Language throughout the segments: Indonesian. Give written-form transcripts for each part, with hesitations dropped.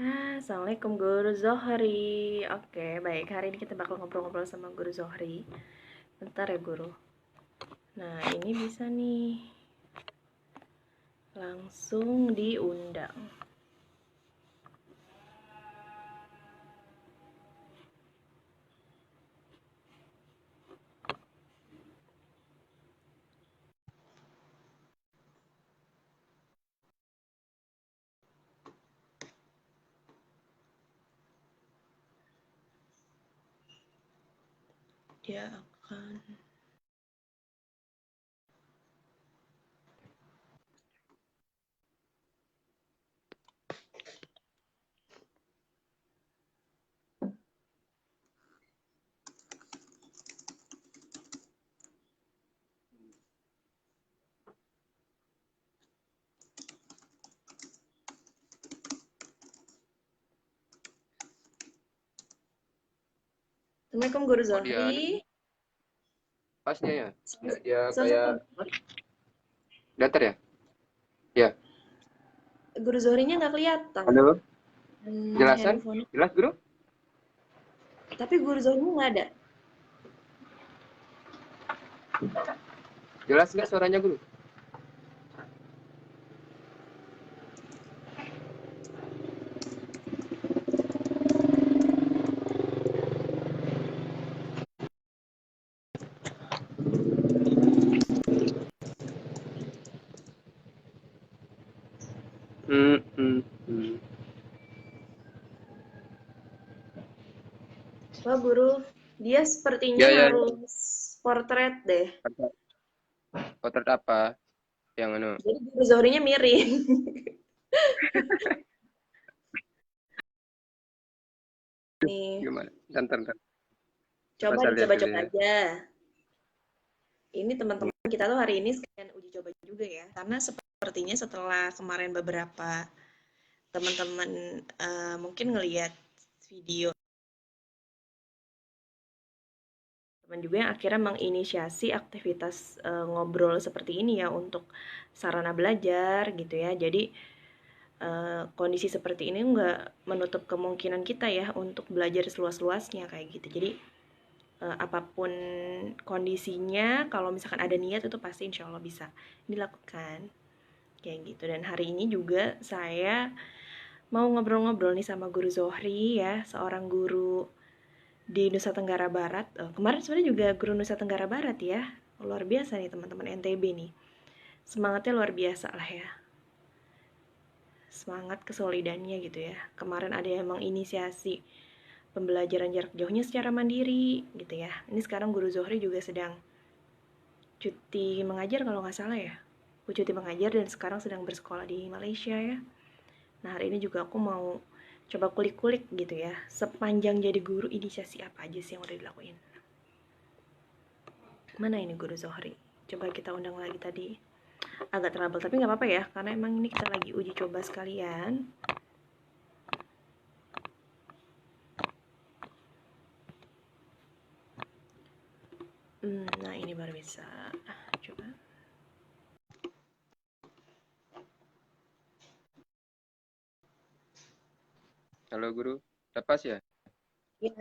Assalamualaikum Guru Zohri. Oke, baik. Hari ini kita bakal ngobrol-ngobrol sama Guru Zohri. Bentar ya, Guru. Nah, ini bisa nih. Langsung diundang. Dia akan Assalamualaikum Guru Kok dia Zohri. anu pasnya ya? Nggak dia kayak Selesai. datar ya? Ya. Guru Zohrinya nggak kelihatan. Halo, jelasan? Handphone. Jelas, Bro? Tapi Guru Zohrinya nggak ada. Jelas nggak suaranya, Bro? Hmm, hmm, hmm. Wah, Guru. Dia sepertinya Ya, ya, ya. harus portrait deh. Potret apa? Yang anu. Jadi Guru Zohrinya miring. Nih, Gimana? Ntar, ntar. coba Saya lihat dulu dicoba-coba ya. aja. Ini teman-teman kita tuh hari ini sekalian uji coba juga ya, karena sepertinya setelah kemarin beberapa teman-teman mungkin ngelihat video teman juga yang akhirnya menginisiasi aktivitas ngobrol seperti ini ya untuk sarana belajar gitu ya. Jadi kondisi seperti ini nggak menutup kemungkinan kita ya untuk belajar seluas-luasnya kayak gitu. Jadi apapun kondisinya, kalau misalkan ada niat itu pasti insya Allah bisa dilakukan kayak gitu. Dan hari ini juga saya mau ngobrol-ngobrol nih sama Guru Zohri ya, seorang guru di Nusa Tenggara Barat. Kemarin sebenarnya juga guru Nusa Tenggara Barat ya, luar biasa nih teman-teman NTB nih, semangatnya luar biasa lah ya, semangat kesolidannya gitu ya. Kemarin ada yang menginisiasi pembelajaran jarak jauhnya secara mandiri gitu ya. Ini sekarang Guru Zohri juga sedang cuti mengajar kalau nggak salah ya. Aku cuti mengajar dan sekarang sedang bersekolah di Malaysia ya. Nah hari ini juga aku mau coba kulik-kulik gitu ya. Sepanjang jadi guru inisiasi apa aja sih yang udah dilakuin. Mana ini Guru Zohri? Coba kita undang lagi tadi. Agak trouble tapi nggak apa-apa ya. Karena emang ini kita lagi uji coba sekalian. Nah ini baru bisa. Coba. Halo, Guru. Lepas ya? Ya,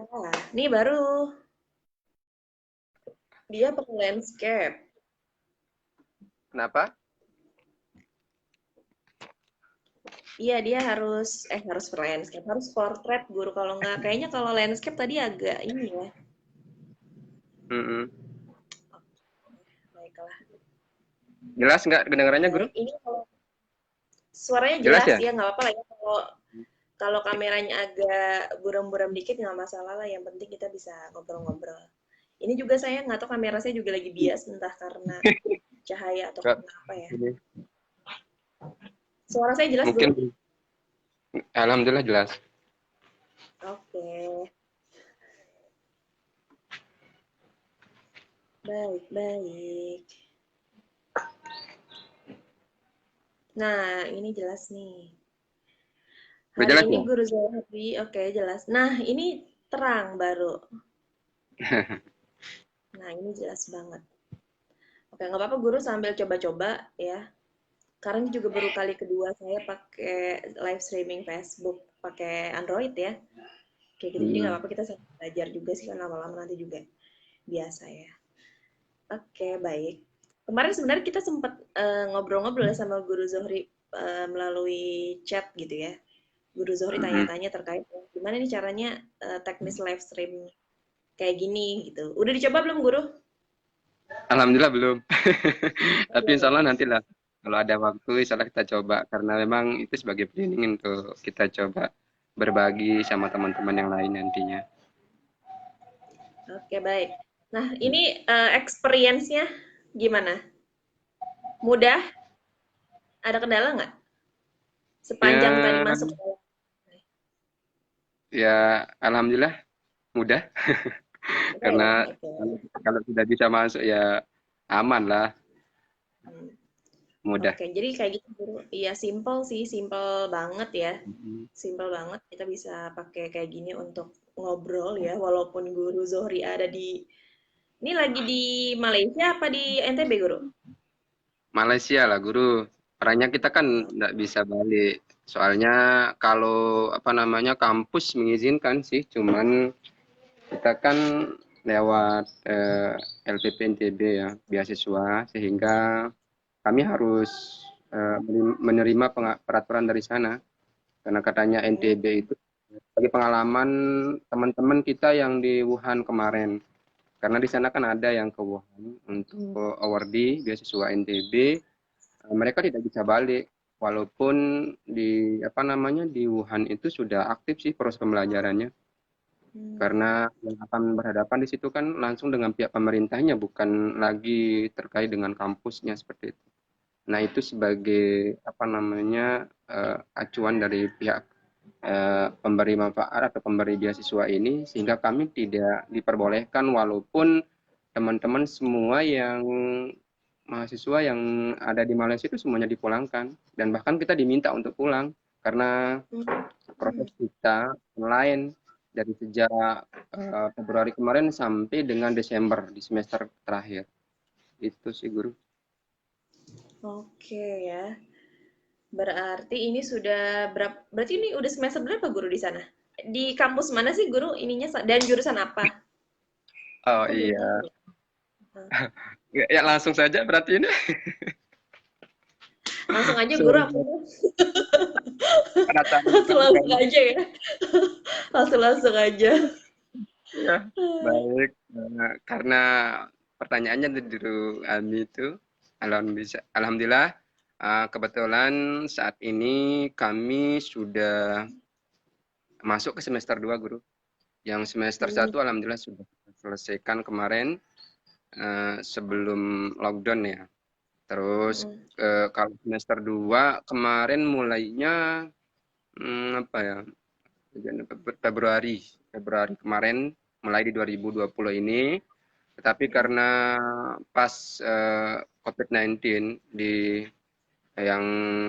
ini baru. Dia pakai landscape. Kenapa? Iya, dia harus landscape, harus portrait guru. Kalau nggak, kayaknya kalau landscape tadi agak ini ya. Hmm. Baiklah. Jelas nggak kedengarannya, Guru? Baik, ini kalau suaranya Jelas jelas ya? ya, nggak apa-apa lah ya. Kalau kalau kameranya agak buram-buram dikit nggak masalah lah. Yang penting kita bisa ngobrol-ngobrol. Ini juga saya nggak tahu kamera saya juga lagi bias, entah karena cahaya atau Nggak. karena apa ya. Ini. Suara saya jelas, Mungkin, Guru? alhamdulillah jelas. Oke, baik-baik. Nah, ini jelas nih. Udah Hari jelas ini ya? Guru Zohri, oke jelas. Nah, ini terang baru. Nah, ini jelas banget. Oke, nggak apa-apa Guru sambil coba-coba ya. Karena ini juga baru kali kedua saya pakai live streaming Facebook. pakai Android ya. Kayak gitu. Jadi nggak apa-apa kita sambil belajar juga sih kan lama-lama nanti juga biasa ya. Oke, baik. Kemarin sebenarnya kita sempat ngobrol-ngobrol ya sama Guru Zohri melalui chat gitu ya. Guru Zohri tanya-tanya terkait gimana nih caranya teknis live stream kayak gini gitu. Udah dicoba belum Guru? Alhamdulillah belum. Oh, Tapi belum insya ya. Allah nantilah. Kalau ada waktu, insya Allah kita coba. Karena memang itu sebagai planning untuk kita coba berbagi sama teman-teman yang lain nantinya. Oke, baik. Nah, ini experience-nya gimana? Mudah? Ada kendala nggak? Sepanjang tadi Ya, masuk. ya Alhamdulillah mudah. Mudah ya? Karena Oke. kalau sudah bisa masuk ya aman lah, Hmm. mudah. Oke, jadi kayak gitu Guru. Iya, simple sih, simple banget ya. Mm-mm. Simple banget kita bisa pakai kayak gini untuk ngobrol ya, walaupun Guru Zohri ada di ini lagi di Malaysia apa di NTB Guru? Malaysia lah guru. Perannya kita kan nggak bisa balik. Soalnya kalau apa namanya kampus mengizinkan sih, cuman kita kan lewat LPP NTB ya, beasiswa, sehingga kami harus menerima peraturan dari sana. Karena katanya Oke. NTB itu bagi pengalaman teman-teman kita yang di Wuhan kemarin. Karena di sana kan ada yang ke Wuhan untuk awardee beasiswa NTB, mereka tidak bisa balik walaupun di apa namanya di Wuhan itu sudah aktif sih proses pembelajarannya. Hmm. Karena yang akan berhadapan di situ kan langsung dengan pihak pemerintahnya, bukan lagi terkait dengan kampusnya seperti itu. Nah, itu sebagai apa namanya acuan dari pihak pemberi manfaat atau pemberi beasiswa ini, sehingga kami tidak diperbolehkan walaupun teman-teman semua yang mahasiswa yang ada di Malaysia itu semuanya dipulangkan, dan bahkan kita diminta untuk pulang karena Hmm. proses kita online dari sejak Februari kemarin sampai dengan Desember di semester terakhir. Itu sih guru. Oke ya. Berarti ini sudah berapa? Berarti ini udah semester berapa Guru di sana? Di kampus mana sih Guru ininya dan jurusan apa? Oh Aku belum tahu iya, nih. Nah, ya, ya langsung saja berarti ini. langsung aja Guru Sorry, aku penasaran langsung sekali kan. langsung aja ya. Langsung langsung aja. Ya, baik. Karena pertanyaannya dulu Ami itu, alhamdulillah, kebetulan saat ini kami sudah masuk ke semester 2 guru. Yang semester Hmm. satu alhamdulillah sudah selesaikan kemarin sebelum lockdown ya. Terus Hmm. kalau semester 2 kemarin mulainya apa ya? Februari Februari kemarin mulai di 2020 ini, tetapi karena pas COVID-19 di yang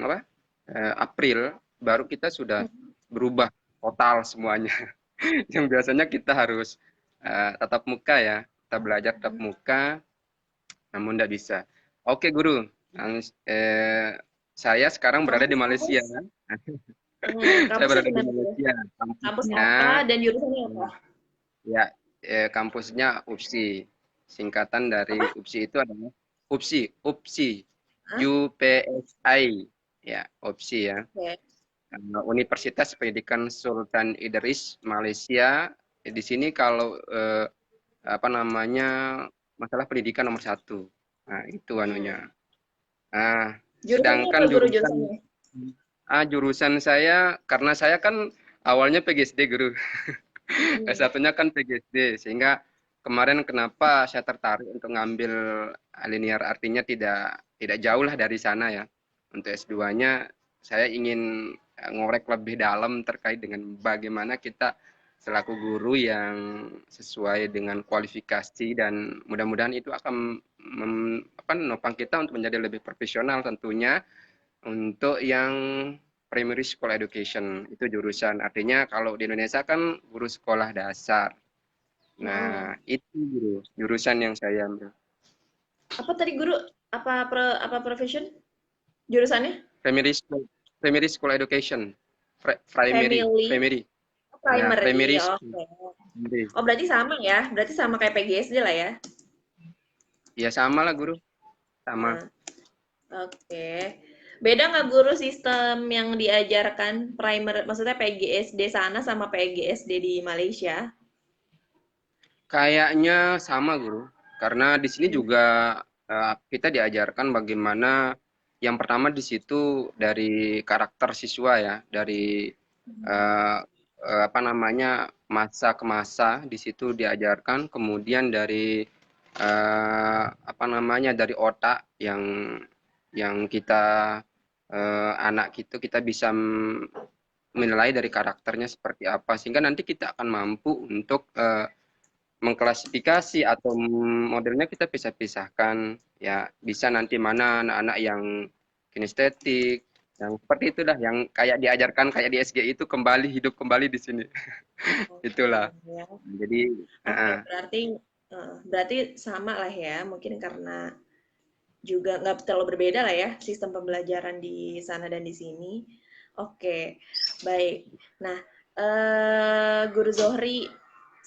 apa April baru kita sudah berubah total semuanya. Yang biasanya kita harus tatap muka ya, kita belajar tatap muka, namun tidak bisa. Oke guru, saya sekarang berada di Kampus, Malaysia. Saya kampusnya berada di di mana Guru? Malaysia. Kampus Kampusnya apa dan jurusannya apa? ya, kampusnya UPSI. Singkatan dari Apa? UPSI itu adalah UPSI, Hah? UPSI, ya, UPSI ya. Oke. Universitas Pendidikan Sultan Idris Malaysia. Di sini kalau apa namanya masalah pendidikan nomor satu. Nah, itu Hmm. anunya. Nah, Jurusannya apa sedangkan Guru jurusan jurusannya? jurusan saya karena saya kan awalnya PGSD guru. Hmm. S1-nya kan PGSD, sehingga kemarin kenapa saya tertarik untuk ngambil linear, artinya tidak jauh lah dari sana ya. Untuk S2-nya saya ingin ngorek lebih dalam terkait dengan bagaimana kita selaku guru yang sesuai dengan kualifikasi, dan mudah-mudahan itu akan menopang kita untuk menjadi lebih profesional tentunya untuk yang primary school education. Itu jurusan, artinya kalau di Indonesia kan guru sekolah dasar. Hmm. Nah, itu guru jurusan yang saya ambil. Apa tadi Guru? Apa profession jurusannya? Primary school education. primary, Family primary, ya primary, primary school. oke. Primary. Oh, berarti sama ya? Berarti sama kayak PGSD lah ya? Ya sama lah guru, sama. Nah, oke. Beda nggak guru sistem yang diajarkan primer, maksudnya PGSD sana sama PGSD di Malaysia? Kayaknya sama guru, karena di sini Hmm. juga kita diajarkan bagaimana yang pertama di situ dari karakter siswa ya, dari eh, apa namanya masa ke masa di situ diajarkan, kemudian dari apa namanya dari otak yang kita anak kita bisa menilai dari karakternya seperti apa sehingga nanti kita akan mampu untuk mengklasifikasi atau modelnya kita pisah-pisahkan ya bisa nanti mana anak-anak yang kinestetik yang seperti itu dah yang kayak diajarkan kayak di SG itu kembali hidup kembali di sini Oke, itulah ya. jadi Oke, berarti sama lah ya, mungkin karena juga nggak terlalu berbeda lah ya sistem pembelajaran di sana dan di sini. Oke, baik. Nah, Guru Zohri,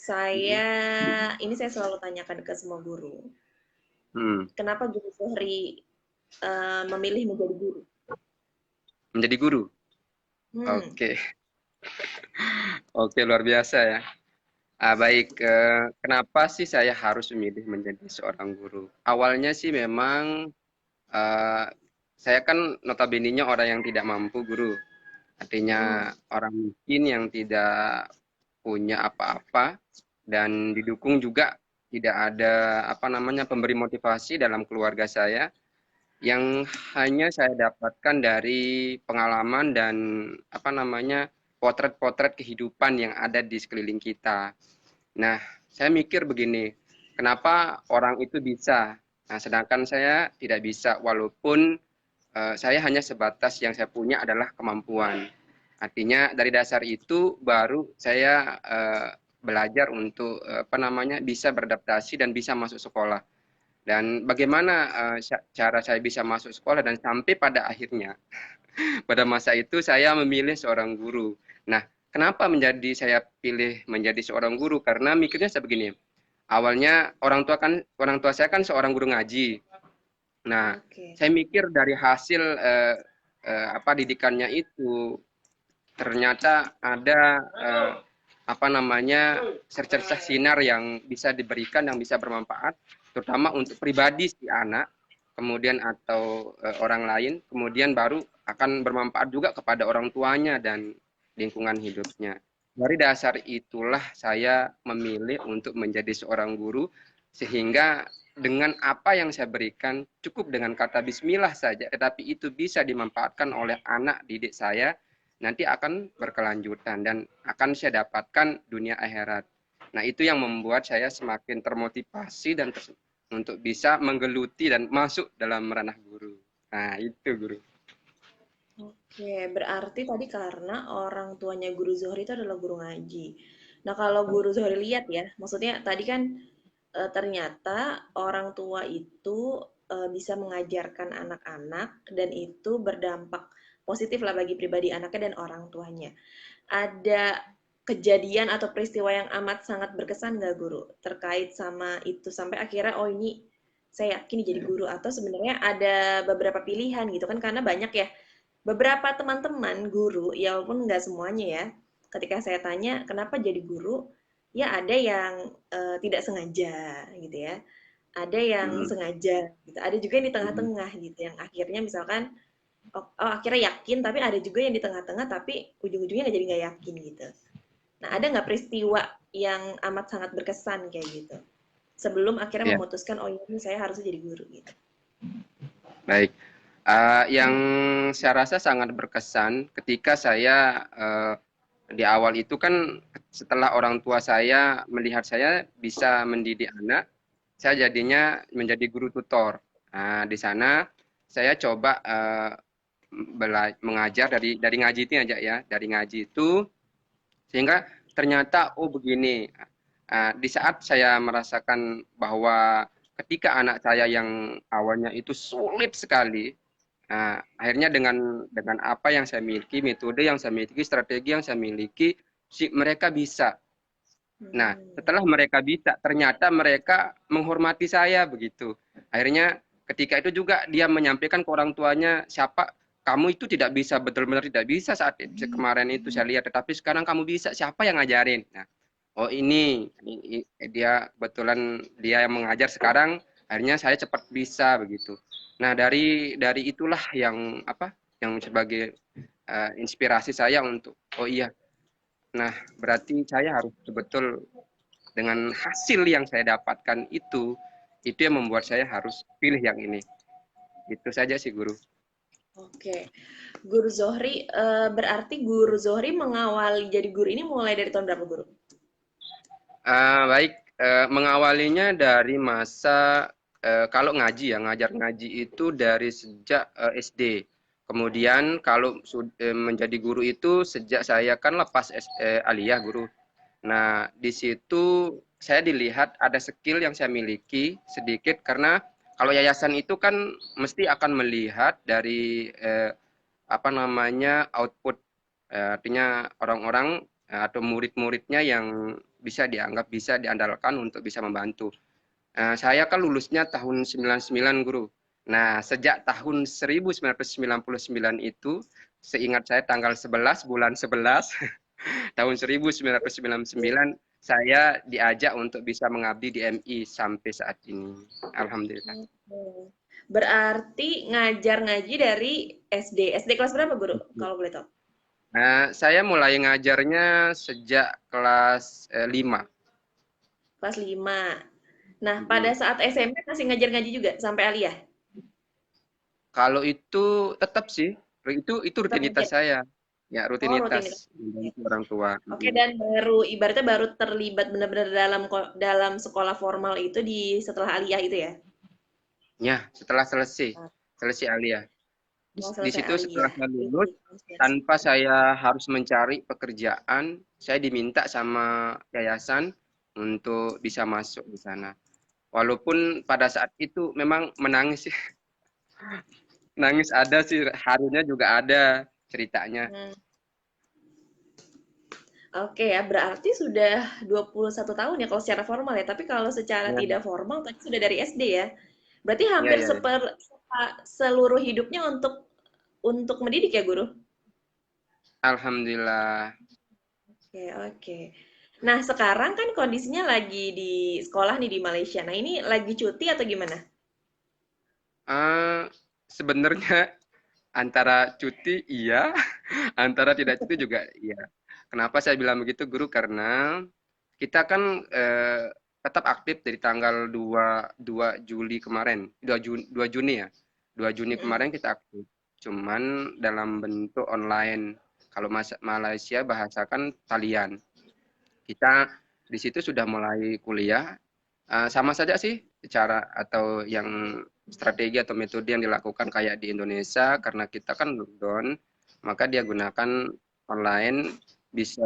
saya selalu tanyakan ke semua guru. hmm, Kenapa Guru Zohri memilih menjadi guru? menjadi guru Hmm, oke oke luar biasa ya baik kenapa sih saya harus memilih menjadi seorang guru awalnya sih memang eh, saya kan notabene-nya orang yang tidak mampu guru artinya hmm, orang miskin yang tidak punya apa-apa dan didukung juga tidak ada apa namanya pemberi motivasi dalam keluarga saya yang hanya saya dapatkan dari pengalaman dan apa namanya potret-potret kehidupan yang ada di sekeliling kita. Nah, saya mikir begini, kenapa orang itu bisa, nah sedangkan saya tidak bisa walaupun saya hanya sebatas yang saya punya adalah kemampuan. Artinya dari dasar itu baru saya belajar untuk apa namanya bisa beradaptasi dan bisa masuk sekolah. Dan bagaimana cara saya bisa masuk sekolah dan sampai pada akhirnya pada masa itu saya memilih seorang guru. Nah, kenapa saya pilih menjadi seorang guru? Karena mikirnya saya begini. Awalnya orang tua saya kan seorang guru ngaji. Nah, oke. saya mikir dari hasil apa didikannya itu ternyata ada apa namanya cercah sinar yang bisa diberikan yang bisa bermanfaat terutama untuk pribadi si anak kemudian atau orang lain kemudian baru akan bermanfaat juga kepada orang tuanya dan lingkungan hidupnya. Dari dasar itulah saya memilih untuk menjadi seorang guru sehingga dengan apa yang saya berikan cukup dengan kata bismillah saja tetapi itu bisa dimanfaatkan oleh anak didik saya nanti akan berkelanjutan dan akan saya dapatkan dunia akhirat. Nah, itu yang membuat saya semakin termotivasi dan untuk bisa menggeluti dan masuk dalam ranah guru. Nah, itu guru. Oke, berarti tadi karena orang tuanya Guru Zohri itu adalah guru ngaji. Nah, kalau Guru Zohri lihat ya, maksudnya tadi kan ternyata orang tua itu bisa mengajarkan anak-anak dan itu berdampak positif lah bagi pribadi anaknya dan orang tuanya. Ada kejadian atau peristiwa yang amat sangat berkesan nggak guru terkait sama itu sampai akhirnya oh ini saya yakin jadi guru atau sebenarnya ada beberapa pilihan gitu kan karena banyak ya beberapa teman-teman guru ya walaupun nggak semuanya ya ketika saya tanya kenapa jadi guru ya ada yang tidak sengaja gitu ya ada yang Hmm, sengaja gitu ada juga yang di hmm, tengah-tengah gitu yang akhirnya misalkan oh, akhirnya yakin tapi ada juga yang di tengah-tengah tapi ujung-ujungnya nggak jadi nggak yakin gitu. Nah, ada nggak peristiwa yang amat sangat berkesan kayak gitu? Sebelum akhirnya ya, memutuskan, oh ini saya harusnya jadi guru gitu. baik. Yang saya rasa sangat berkesan ketika saya di awal itu kan setelah orang tua saya melihat saya bisa mendidik anak, saya jadinya menjadi guru tutor. Nah, di sana saya coba mengajar dari ngaji itu aja ya, dari ngaji itu sehingga ternyata oh begini. Di saat saya merasakan bahwa ketika anak saya yang awalnya itu sulit sekali, Nah, akhirnya dengan apa yang saya miliki, metode yang saya miliki, strategi yang saya miliki, si mereka bisa. Nah, Hmm. setelah mereka bisa, ternyata mereka menghormati saya begitu. Akhirnya ketika itu juga dia menyampaikan ke orang tuanya, siapa kamu itu tidak bisa, betul-benar tidak bisa saat kemarin itu saya lihat, tetapi sekarang kamu bisa, siapa yang ngajarin? Nah, oh ini dia kebetulan dia yang mengajar sekarang, akhirnya saya cepat bisa begitu. Nah, dari itulah yang apa? Yang sebagai inspirasi saya untuk oh iya. Nah, berarti saya harus betul dengan hasil yang saya dapatkan itu yang membuat saya harus pilih yang ini. Itu saja sih guru. Oke, Guru Zohri, berarti Guru Zohri mengawali jadi guru ini mulai dari tahun berapa, Guru? Baik, mengawalinya dari masa kalau ngaji ya, ngajar ngaji itu dari sejak SD. Kemudian kalau menjadi guru itu sejak saya kan lepas aliyah guru. Nah, di situ saya dilihat ada skill yang saya miliki sedikit karena kalau yayasan itu kan mesti akan melihat dari apa namanya output, artinya orang-orang atau murid-muridnya yang bisa dianggap bisa diandalkan untuk bisa membantu. Saya kan lulusnya tahun 99 guru. Nah, sejak tahun 1999 itu, seingat saya tanggal 11 bulan 11 tahun 1999 saya diajak untuk bisa mengabdi di MI sampai saat ini. Alhamdulillah. Oke. Berarti ngajar ngaji dari SD. SD kelas berapa, Guru? Kalau boleh tahu. Saya mulai ngajarnya sejak kelas 5. Kelas 5. Nah, pada saat SMP masih ngajar ngaji juga sampai aliyah? Kalau itu tetap sih, itu Tetap rutinitas ngajar. saya. Ya, Oh, rutinitas. rutinitas Oke. membantu orang tua. Oke, dan baru ibaratnya baru terlibat benar-benar dalam dalam sekolah formal itu di setelah aliyah itu ya? Ya, setelah selesai, Nah, selesai aliyah. mau Di selesai situ setelah aliyah. saya lulus, Ini inspirasi. tanpa saya harus mencari pekerjaan, saya diminta sama yayasan untuk bisa masuk di sana. Walaupun pada saat itu memang menangis sih, nangis ada sih, harunya juga ada ceritanya. Hmm. Oke ya, berarti sudah 21 tahun ya kalau secara formal ya. Tapi kalau secara Ya, tidak formal tadi sudah dari SD ya. Berarti ya, hampir ya, ya. seluruh hidupnya untuk mendidik ya, Guru? Alhamdulillah. Oke, oke. Nah, sekarang kan kondisinya lagi di sekolah nih di Malaysia. Nah, ini lagi cuti atau gimana? Eh, Sebenarnya antara cuti iya, antara tidak cuti juga iya. Kenapa saya bilang begitu, Guru? Karena kita kan tetap aktif dari tanggal 2 Juli kemarin, 2 Juni ya. 2 Juni Mm-mm. kemarin kita aktif. Cuman dalam bentuk online. Kalau Malaysia bahasakan talian. Kita di situ sudah mulai kuliah. Sama saja sih cara atau yang strategi atau metode yang dilakukan kayak di Indonesia karena kita kan lockdown, maka dia gunakan online bisa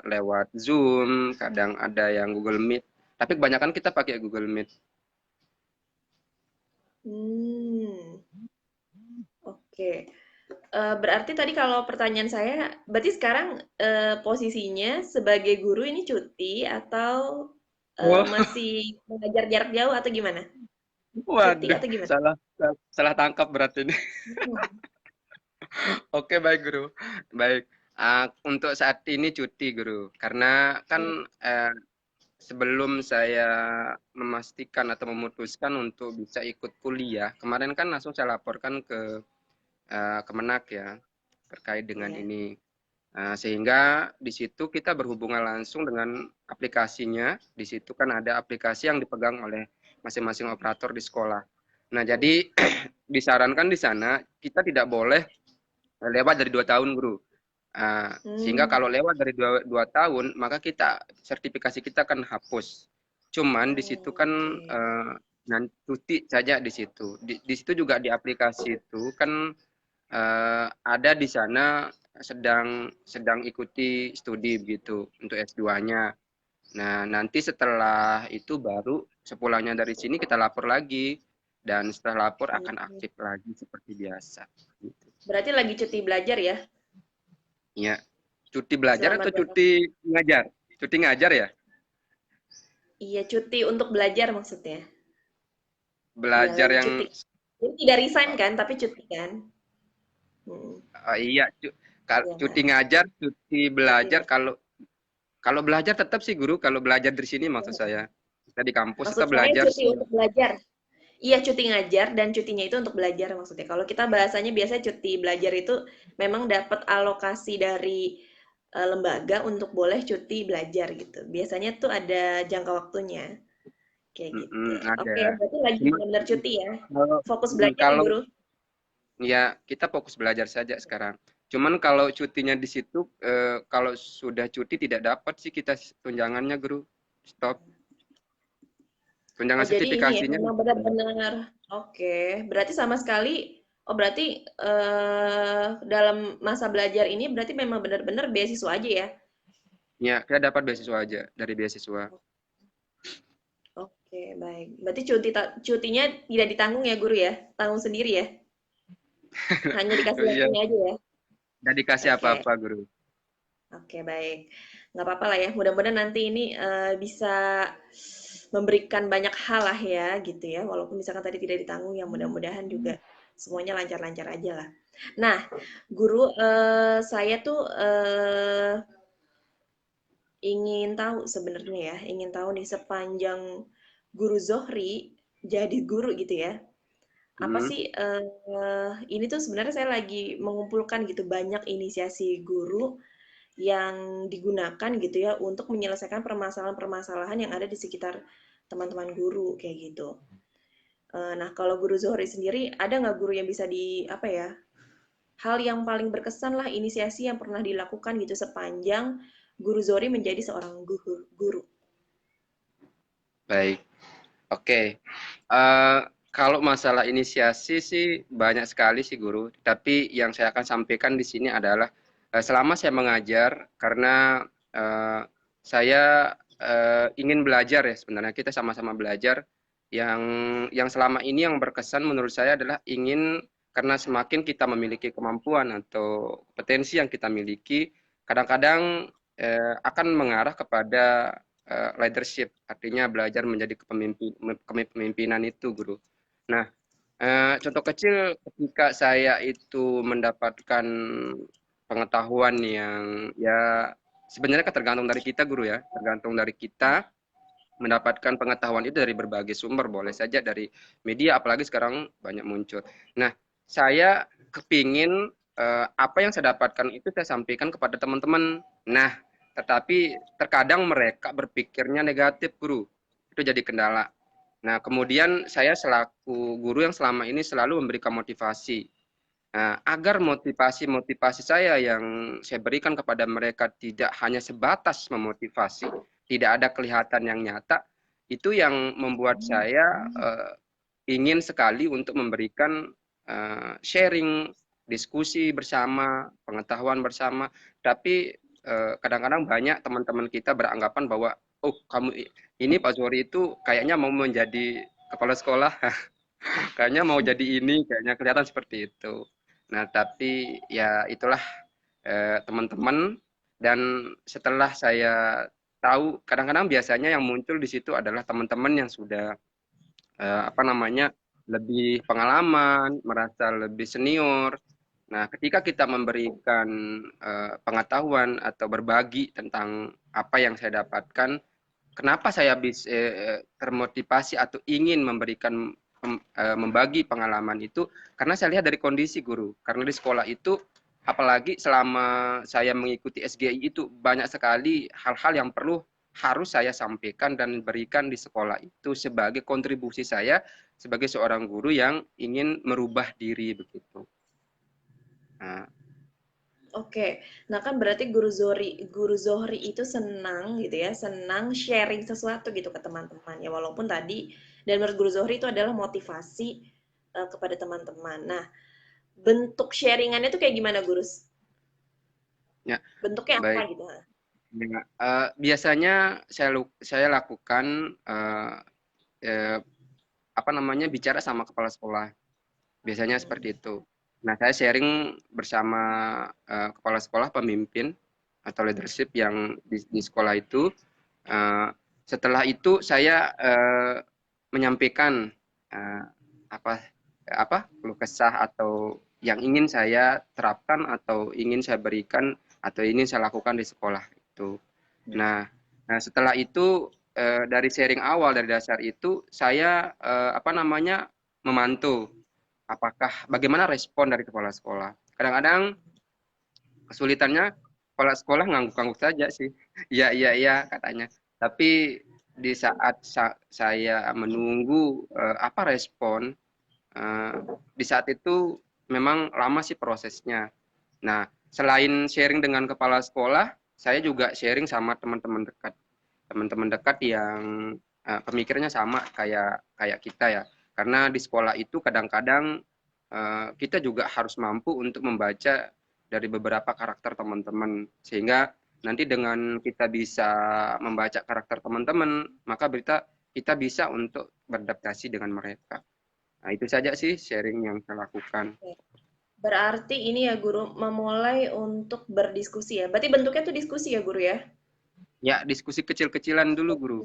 lewat Zoom, kadang ada yang Google Meet, tapi kebanyakan kita pakai Google Meet. Hmm, oke. Berarti tadi kalau pertanyaan saya, berarti sekarang posisinya sebagai guru ini cuti atau Oh, masih mengajar jarak jauh atau gimana? Cuti waduh, atau gimana? salah salah tangkap berarti ini. Hmm. Oke, baik Guru. Baik. Untuk saat ini cuti Guru, karena kan eh, sebelum saya memastikan atau memutuskan untuk bisa ikut kuliah, kemarin kan langsung saya laporkan ke Kemenak ya terkait dengan Iya. ini. Sehingga di situ kita berhubungan langsung dengan aplikasinya. Di situ kan ada aplikasi yang dipegang oleh masing-masing operator di sekolah. Nah, jadi disarankan di sana kita tidak boleh lewat dari 2 tahun, Guru. Sehingga Hmm, kalau lewat dari dua tahun, maka sertifikasi kita akan hapus. Cuman di situ kan oke. cuti saja di situ. Di situ juga di aplikasi itu kan ada di sana sedang sedang ikuti studi begitu untuk S2-nya. Nah, nanti setelah itu baru sepulangnya dari sini kita lapor lagi. dan setelah lapor akan Hmm. aktif lagi seperti biasa. Gitu. Berarti lagi cuti belajar ya? Ya, cuti belajar Selama atau 2 tahun. cuti ngajar? Cuti ngajar ya? Iya, cuti untuk belajar maksudnya. Iya, Belajar lagi yang cuti. Jadi tidak resign oh, kan, tapi cuti kan? Hmm. iya, Iya cuti kan? ngajar, cuti Cuti belajar. belajar. Kalau kalau belajar tetap sih guru. Kalau belajar di sini maksud saya, kita di kampus kita Maksud saya belajar cuti sih. untuk belajar. Iya, cuti ngajar dan cutinya itu untuk belajar maksudnya. Kalau kita bahasanya biasanya cuti belajar itu memang dapat alokasi dari lembaga untuk boleh cuti belajar gitu. Biasanya tuh ada jangka waktunya kayak gitu. Oke, Ada. berarti lagi Cuma benar-benar cuti ya. kalau Fokus belajar ya, kalau Guru. ya kita fokus belajar saja sekarang. Cuman kalau cutinya di situ, kalau sudah cuti tidak dapat sih kita tunjangannya guru. Stop. Oh, Tunjangan jadi ini ya sertifikasinya memang nggak ada. benar-benar oke. Berarti sama sekali oh berarti dalam masa belajar ini berarti memang benar-benar beasiswa aja ya. Ya, kita dapat beasiswa aja dari beasiswa. Oke, baik. Berarti cutinya tidak ditanggung ya, Guru ya? Tanggung sendiri ya? Hanya dikasih Iya, waktunya aja ya? nggak dikasih Oke, apa-apa guru. oke baik. Nggak apa-apa lah ya. Mudah-mudahan nanti ini bisa memberikan banyak hal lah ya, gitu ya. Walaupun misalkan tadi tidak ditanggung, ya mudah-mudahan juga semuanya lancar-lancar aja lah. Nah, Guru, saya tuh ingin tahu sebenarnya ya, ingin tahu nih sepanjang Guru Zohri jadi guru gitu ya. Apa Hmm, sih ini tuh sebenarnya saya lagi mengumpulkan gitu banyak inisiasi guru yang digunakan gitu ya untuk menyelesaikan permasalahan-permasalahan yang ada di sekitar teman-teman guru kayak gitu. Nah, kalau Guru Zohri sendiri ada nggak guru yang bisa di apa ya, hal yang paling berkesan lah inisiasi yang pernah dilakukan gitu sepanjang Guru Zohri menjadi seorang guru. baik. Oke. Eh, kalau masalah inisiasi sih banyak sekali sih guru. Tapi yang saya akan sampaikan di sini adalah selama saya mengajar karena eh, saya ingin belajar ya sebenarnya kita sama-sama belajar. Yang selama ini yang berkesan menurut saya adalah ingin karena semakin kita memiliki kemampuan atau potensi yang kita miliki, kadang-kadang akan mengarah kepada leadership, artinya belajar menjadi kepemimpinan itu, guru. Nah, contoh kecil ketika saya itu mendapatkan pengetahuan yang ya sebenarnya tergantung dari kita, guru ya, tergantung dari kita mendapatkan pengetahuan itu dari berbagai sumber, boleh saja dari media, apalagi sekarang banyak muncul. Nah, saya kepingin apa yang saya dapatkan itu saya sampaikan kepada teman-teman. Nah, tetapi terkadang mereka berpikirnya negatif, guru. Itu jadi kendala. Nah, kemudian saya selaku guru yang selama ini selalu memberikan motivasi. Nah, agar motivasi-motivasi saya yang saya berikan kepada mereka tidak hanya sebatas memotivasi, tidak ada kelihatan yang nyata, itu yang membuat saya ingin sekali untuk memberikan sharing, diskusi bersama, pengetahuan bersama. Tapi kadang-kadang banyak teman-teman kita beranggapan bahwa, oh kamu ini Pak Zohri itu kayaknya mau menjadi kepala sekolah, kayaknya mau jadi ini, kayaknya kelihatan seperti itu. Nah, tapi ya itulah teman-teman dan setelah saya tahu kadang-kadang biasanya yang muncul di situ adalah teman-teman yang sudah apa namanya lebih pengalaman, merasa lebih senior. Nah, ketika kita memberikan pengetahuan atau berbagi tentang apa yang saya dapatkan, kenapa saya bisa termotivasi atau ingin memberikan membagi pengalaman itu karena saya lihat dari kondisi guru. Karena di sekolah itu apalagi selama saya mengikuti SGI itu banyak sekali hal-hal yang perlu harus saya sampaikan dan berikan di sekolah itu sebagai kontribusi saya sebagai seorang guru yang ingin merubah diri begitu. Nah, Oke, nah kan berarti Guru Zohri itu senang gitu ya, senang sharing sesuatu gitu ke teman-teman ya walaupun tadi dan menurut Guru Zohri itu adalah motivasi kepada teman-teman. Nah, bentuk sharingannya tuh kayak gimana Guru? ya Bentuknya apa baik. gitu? Ya, biasanya saya lakukan apa namanya, bicara sama kepala sekolah. Biasanya Hmm. seperti itu. Nah, saya sharing bersama kepala sekolah, pemimpin atau leadership yang di sekolah itu. Eh, Setelah itu saya menyampaikan eh, apa keluh kesah atau yang ingin saya terapkan atau ingin saya berikan atau ingin saya lakukan di sekolah itu. Nah, setelah itu dari sharing awal dari dasar itu saya apa namanya memantau apakah bagaimana respon dari kepala sekolah. Kadang-kadang kesulitannya kepala sekolah ngangguk-ngangguk saja sih. Iya, iya, iya katanya. Tapi di saat saya menunggu apa respon, eh, di saat itu memang lama sih prosesnya. Nah, selain sharing dengan kepala sekolah, saya juga sharing sama teman-teman dekat. Teman-teman dekat yang pemikirannya sama kayak kayak kita ya. Karena di sekolah itu kadang-kadang kita juga harus mampu untuk membaca dari beberapa karakter teman-teman sehingga nanti dengan kita bisa membaca karakter teman-teman, maka kita bisa untuk beradaptasi dengan mereka. Nah, itu saja sih sharing yang saya lakukan. Oke. Berarti ini ya guru memulai untuk berdiskusi ya. Berarti bentuknya tuh diskusi ya guru ya? Ya, diskusi kecil-kecilan dulu, Guru.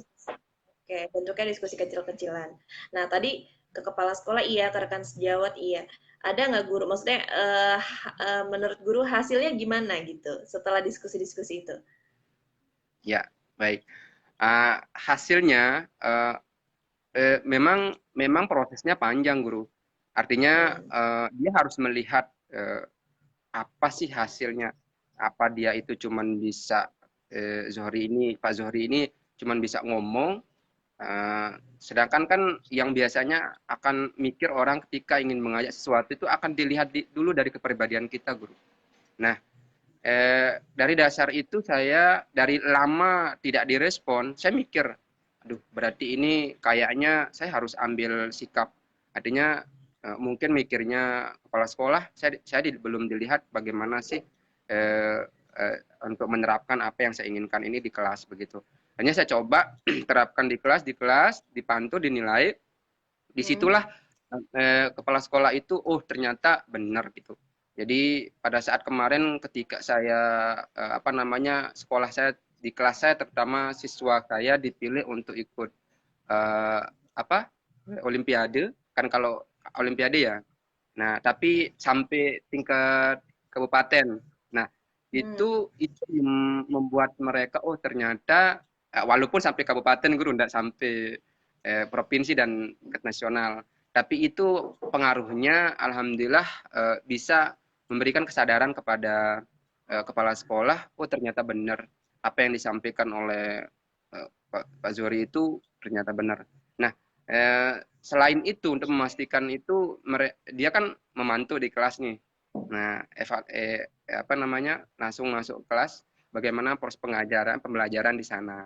Oke, bentuknya diskusi kecil-kecilan. Nah, tadi ke kepala sekolah iya, ke rekan sejawat iya. Ada nggak guru? Maksudnya menurut guru hasilnya gimana gitu setelah diskusi-diskusi itu? Ya, baik. Hasilnya memang memang prosesnya panjang, Guru. Artinya Hmm. dia harus melihat apa sih hasilnya. Apa dia itu cuman bisa Pak Zohri ini cuman bisa ngomong. Sedangkan kan yang biasanya akan mikir orang ketika ingin mengajak sesuatu itu akan dilihat dulu dari kepribadian kita, Guru. Nah, dari dasar itu saya dari lama tidak direspon, saya mikir, aduh berarti ini kayaknya saya harus ambil sikap. Artinya mungkin mikirnya kepala sekolah, belum dilihat bagaimana sih eh, untuk menerapkan apa yang saya inginkan ini di kelas begitu. Hanya saya coba terapkan di kelas, dipantau, dinilai. Hmm. Disitulah kepala sekolah itu, oh ternyata benar gitu. Jadi pada saat kemarin ketika saya apa namanya sekolah saya di kelas saya terutama siswa saya dipilih untuk ikut eh, apa Olimpiade kan kalau Olimpiade ya. Nah tapi sampai tingkat kabupaten. Nah Hmm. itu membuat mereka oh ternyata walaupun sampai kabupaten guru tidak sampai provinsi dan tingkat nasional. Tapi itu pengaruhnya alhamdulillah bisa memberikan kesadaran kepada kepala sekolah, oh ternyata benar apa yang disampaikan oleh Pak Zohri itu ternyata benar. Nah, selain itu untuk memastikan itu dia kan memantau di kelas nih. Nah, apa namanya langsung masuk kelas bagaimana proses pembelajaran di sana.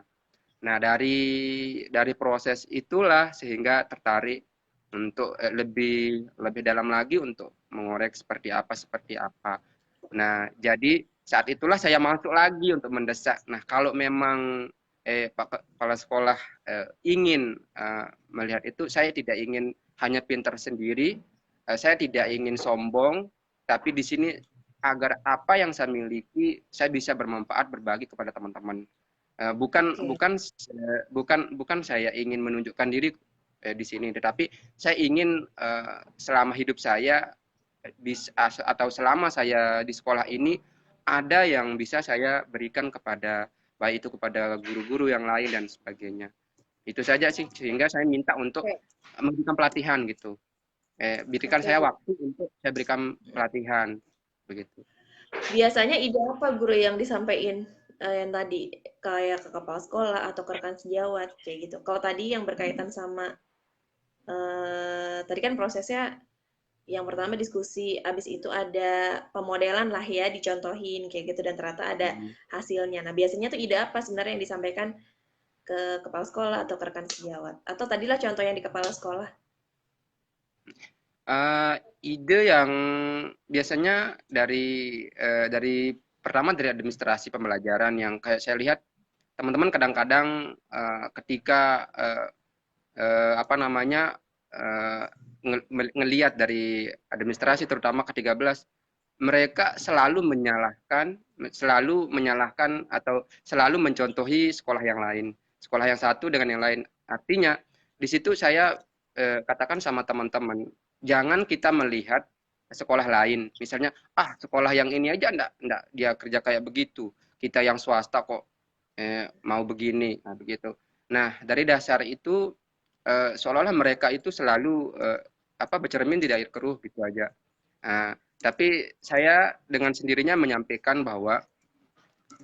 Nah, dari proses itulah sehingga tertarik untuk lebih lebih dalam lagi untuk mengorek seperti apa. Nah, jadi saat itulah saya masuk lagi untuk mendesak. Nah, kalau memang Pak Kepala Sekolah ingin melihat itu, saya tidak ingin hanya pintar sendiri, saya tidak ingin sombong, tapi di sini agar apa yang saya miliki, saya bisa bermanfaat berbagi kepada teman-teman. Bukan Oke. bukan bukan saya ingin menunjukkan diri di sini, tetapi saya ingin selama hidup saya atau selama saya di sekolah ini ada yang bisa saya berikan kepada baik itu kepada guru-guru yang lain dan sebagainya. Itu saja sih sehingga saya minta untuk Oke. memberikan pelatihan gitu. Berikan Oke, saya guru. waktu untuk saya berikan pelatihan begitu. Biasanya ide apa guru yang disampaikan yang tadi kayak ke kepala sekolah atau ke rekan sejawat kayak gitu. Kalau tadi yang berkaitan sama tadi kan prosesnya yang pertama diskusi, abis itu ada pemodelan lah ya, dicontohin kayak gitu dan ternyata ada hasilnya. Nah, biasanya tuh ide apa sebenarnya yang disampaikan ke kepala sekolah atau ke rekan sejawat? Atau tadilah contoh yang di kepala sekolah. Eee, ide yang biasanya dari pertama dari administrasi pembelajaran yang kayak saya lihat teman-teman kadang-kadang ketika apa namanya eh, ngelihat dari administrasi terutama ke-13, mereka selalu menyalahkan atau selalu mencontohi sekolah yang lain, sekolah yang satu dengan yang lain. Artinya di situ saya katakan sama teman-teman, jangan kita melihat sekolah lain, misalnya sekolah yang ini aja enggak dia kerja kayak begitu, kita yang swasta kok mau begini, nah begitu. Nah dari dasar itu seolah-olah mereka itu selalu bercermin di air keruh gitu aja. Tapi saya dengan sendirinya menyampaikan bahwa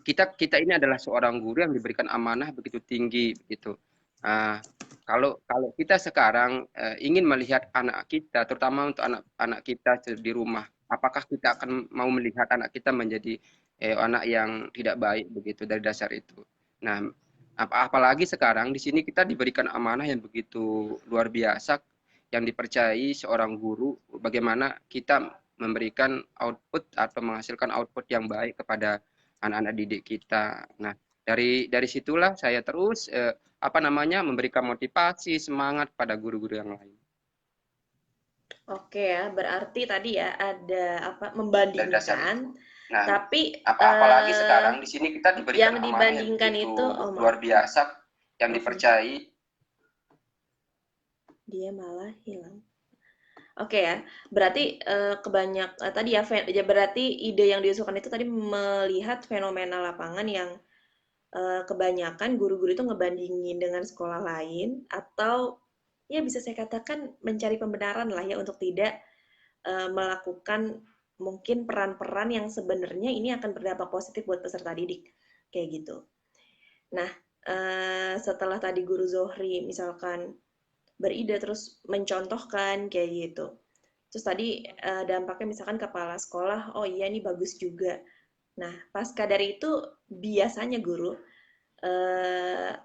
kita kita ini adalah seorang guru yang diberikan amanah begitu tinggi begitu. Uh, kalau kita sekarang ingin melihat anak kita, terutama untuk anak-anak kita di rumah, apakah kita akan mau melihat anak kita menjadi anak yang tidak baik begitu dari dasar itu. Nah, apalagi sekarang di sini kita diberikan amanah yang begitu luar biasa, yang dipercayai seorang guru, bagaimana kita memberikan output atau menghasilkan output yang baik kepada anak-anak didik kita. Nah, dari situlah saya terus memberikan motivasi, semangat pada guru-guru yang lain. Oke ya, berarti tadi ya ada Dari dasar membandingkan, itu. Nah, tapi apalagi sekarang di sini kita yang diberikan amanah yang dibandingkan begitu itu, oh luar maaf, biasa, yang maaf nih, dipercayai. dia malah hilang. Oke ya, berarti tadi ya, ya berarti ide yang diusulkan itu tadi melihat fenomena lapangan yang kebanyakan guru-guru itu ngebandingin dengan sekolah lain, atau ya bisa saya katakan mencari pembenaran lah ya untuk tidak melakukan mungkin peran-peran yang sebenarnya ini akan berdampak positif buat peserta didik kayak gitu. Nah, setelah tadi Guru Zohri misalkan beride terus mencontohkan kayak gitu. Terus tadi dampaknya misalkan kepala sekolah, oh iya ini bagus juga. Nah, pasca dari itu biasanya guru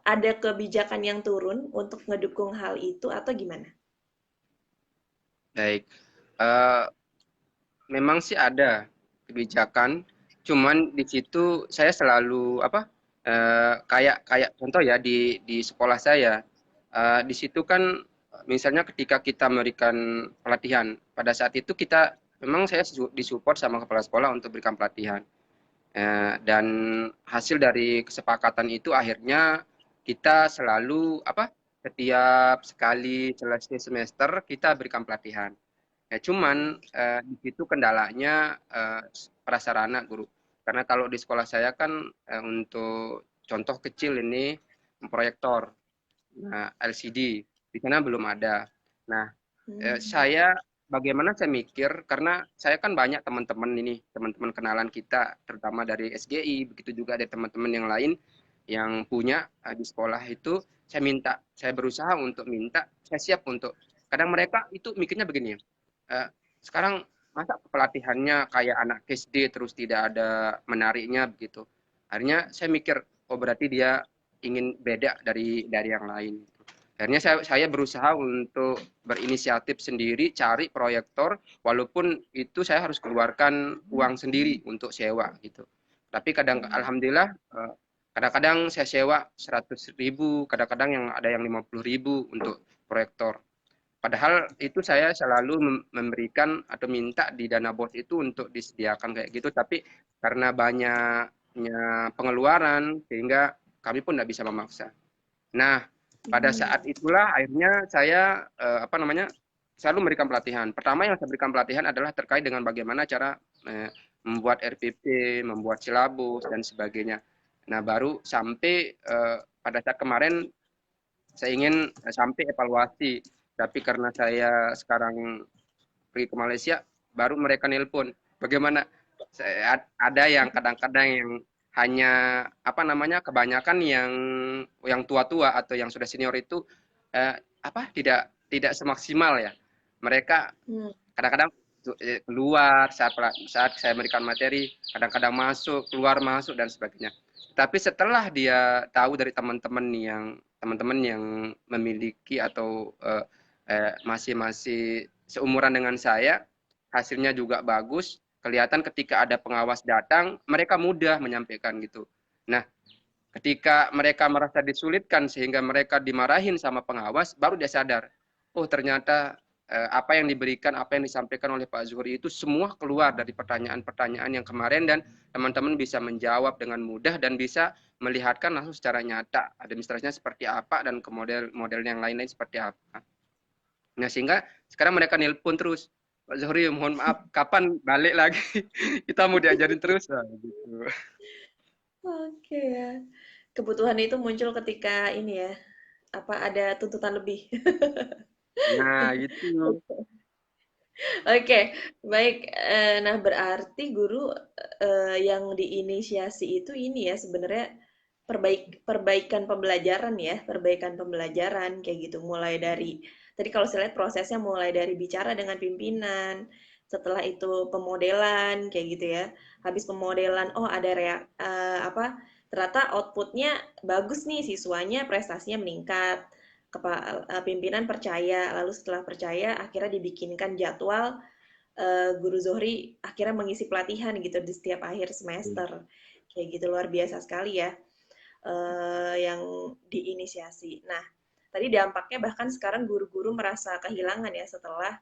ada kebijakan yang turun untuk ngedukung hal itu atau gimana? Baik, uh, memang sih ada kebijakan, cuman di situ saya selalu kayak kayak contoh ya di sekolah saya, di situ kan misalnya ketika kita memberikan pelatihan, pada saat itu kita memang saya disupport sama kepala sekolah untuk berikan pelatihan. Dan hasil dari kesepakatan itu akhirnya kita selalu setiap sekali selesai semester kita berikan pelatihan. Ya cuman di situ kendalanya prasarana guru. Karena kalau di sekolah saya kan untuk contoh kecil ini proyektor, nah, LCD di sana belum ada. Nah, Hmm. saya bagaimana saya mikir karena saya kan banyak teman-teman ini, teman-teman kenalan kita terutama dari SGI, begitu juga ada teman-teman yang lain yang punya di sekolah itu saya berusaha untuk minta, saya siap untuk kadang mereka itu mikirnya begini ya. Sekarang masa pelatihannya kayak anak SD terus tidak ada menariknya begitu. Akhirnya saya mikir, oh berarti dia ingin beda dari yang lain. Akhirnya saya berusaha untuk berinisiatif sendiri, cari proyektor, walaupun itu saya harus keluarkan uang sendiri untuk sewa gitu. Tapi alhamdulillah, kadang-kadang saya sewa 100.000, kadang-kadang yang ada yang 50.000 untuk proyektor. Padahal itu saya selalu memberikan atau minta di dana bos itu untuk disediakan kayak gitu, tapi karena banyaknya pengeluaran sehingga kami pun tidak bisa memaksa. Nah, pada Hmm. saat itulah akhirnya saya selalu memberikan pelatihan. Pertama yang saya berikan pelatihan adalah terkait dengan bagaimana cara membuat RPP, membuat silabus dan sebagainya. Nah, baru sampai pada saat kemarin saya ingin sampai evaluasi, tapi karena saya sekarang pergi ke Malaysia, baru mereka nelpon. Bagaimana? Ada yang kadang-kadang yang hanya kebanyakan yang tua-tua atau yang sudah senior itu tidak tidak semaksimal ya. Mereka Hmm. kadang-kadang keluar saat saya memberikan materi, kadang-kadang masuk, keluar masuk dan sebagainya. Tapi setelah dia tahu dari teman-teman yang memiliki atau masih seumuran dengan saya, hasilnya juga bagus. Kelihatan ketika ada pengawas datang, mereka mudah menyampaikan gitu. Nah, ketika mereka merasa disulitkan sehingga mereka dimarahin sama pengawas, baru dia sadar. oh ternyata apa yang diberikan, apa yang disampaikan oleh Pak Zuhri itu semua keluar dari pertanyaan-pertanyaan yang kemarin dan teman-teman bisa menjawab dengan mudah dan bisa melihatkan langsung secara nyata administrasinya seperti apa dan ke model-model yang lain-lain seperti apa. Nah, sehingga sekarang mereka nelpon terus, Pak Zuhri mohon maaf, kapan balik lagi? Kita mau diajarin terus. Nah, gitu. Oke ya. Kebutuhan itu muncul ketika ini ya, apa ada tuntutan lebih. Nah, gitu. Oke, baik. Nah, berarti guru yang diinisiasi itu ini ya sebenarnya perbaikan pembelajaran ya, perbaikan pembelajaran kayak gitu. Mulai dari tadi kalau saya lihat prosesnya mulai dari bicara dengan pimpinan, setelah itu pemodelan kayak gitu ya. Habis pemodelan, oh ada apa? Ternyata outputnya bagus nih, siswanya prestasinya meningkat. Pimpinan percaya, lalu setelah percaya akhirnya dibikinkan jadwal Guru Zohri akhirnya mengisi pelatihan gitu di setiap akhir semester. Kayak gitu luar biasa sekali ya yang diinisiasi. Nah, tadi dampaknya bahkan sekarang guru-guru merasa kehilangan ya setelah